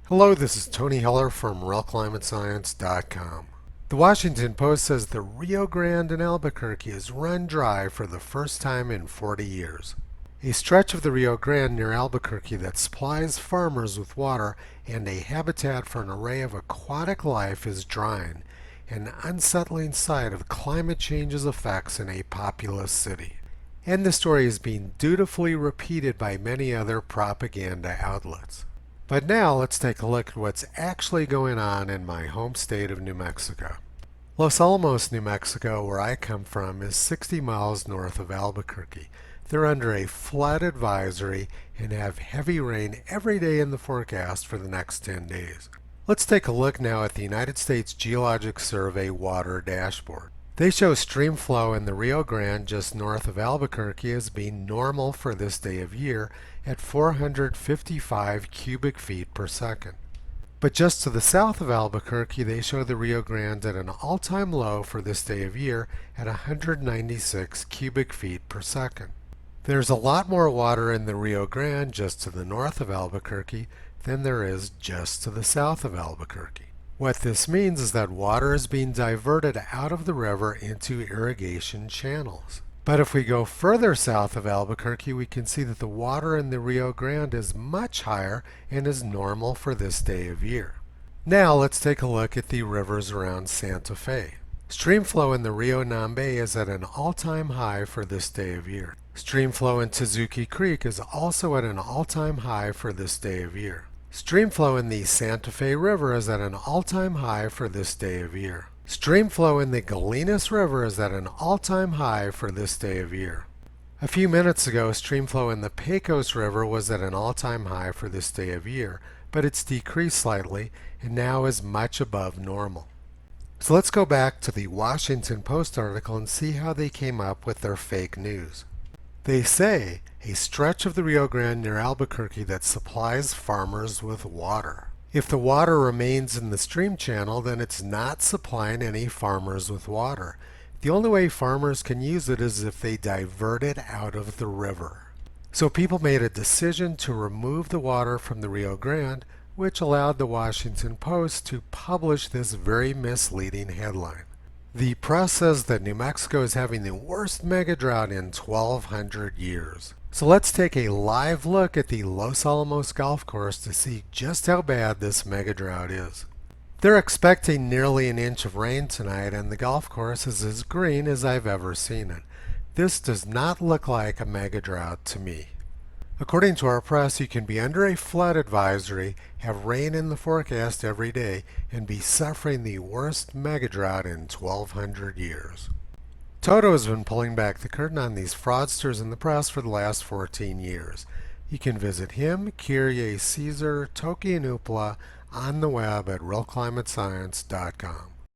Hello, this is Tony Heller from RealClimateScience.com. The Washington Post says the Rio Grande in Albuquerque is run dry for the first time in 40 years. A stretch of the Rio Grande near Albuquerque that supplies farmers with water and a habitat for an array of aquatic life is drying, an unsettling sight of climate change's effects in a populous city. And the story is being dutifully repeated by many other propaganda outlets. But now let's take a look at what's actually going on in my home state of New Mexico. Los Alamos, New Mexico, where I come from, is 60 miles north of Albuquerque. They're under a flood advisory and have heavy rain every day in the forecast for the next 10 days. Let's take a look now at the United States Geologic Survey water dashboard. They show stream flow in the Rio Grande just north of Albuquerque as being normal for this day of year at 455 cubic feet per second. But just to the south of Albuquerque, they show the Rio Grande at an all-time low for this day of year at 196 cubic feet per second. There's a lot more water in the Rio Grande just to the north of Albuquerque than there is just to the south of Albuquerque. What this means is that water is being diverted out of the river into irrigation channels. But if we go further south of Albuquerque, we can see that the water in the Rio Grande is much higher and is normal for this day of year. Now let's take a look at the rivers around Santa Fe. Stream flow in the Rio Nambe is at an all-time high for this day of year. Stream flow in Tezuki Creek is also at an all-time high for this day of year. Stream flow in the Santa Fe River is at an all-time high for this day of year. Stream flow in the Galinas River is at an all-time high for this day of year. A few minutes ago, stream flow in the Pecos River was at an all-time high for this day of year, but it's decreased slightly and now is much above normal. So let's go back to the Washington Post article and see how they came up with their fake news. They say, a stretch of the Rio Grande near Albuquerque that supplies farmers with water. If the water remains in the stream channel, then it's not supplying any farmers with water. The only way farmers can use it is if they divert it out of the river. So people made a decision to remove the water from the Rio Grande, which allowed the Washington Post to publish this very misleading headline. The press says that New Mexico is having the worst mega drought in 1,200 years. So let's take a live look at the Los Alamos golf course to see just how bad this mega drought is. They're expecting nearly an inch of rain tonight, and the golf course is as green as I've ever seen it. This does not look like a mega drought to me. According to our press, you can be under a flood advisory, have rain in the forecast every day, and be suffering the worst mega drought in 1,200 years. Toto has been pulling back the curtain on these fraudsters in the press for the last 14 years. You can visit him, Kyrie Caesar, Toki and Upla on the web at realclimatescience.com.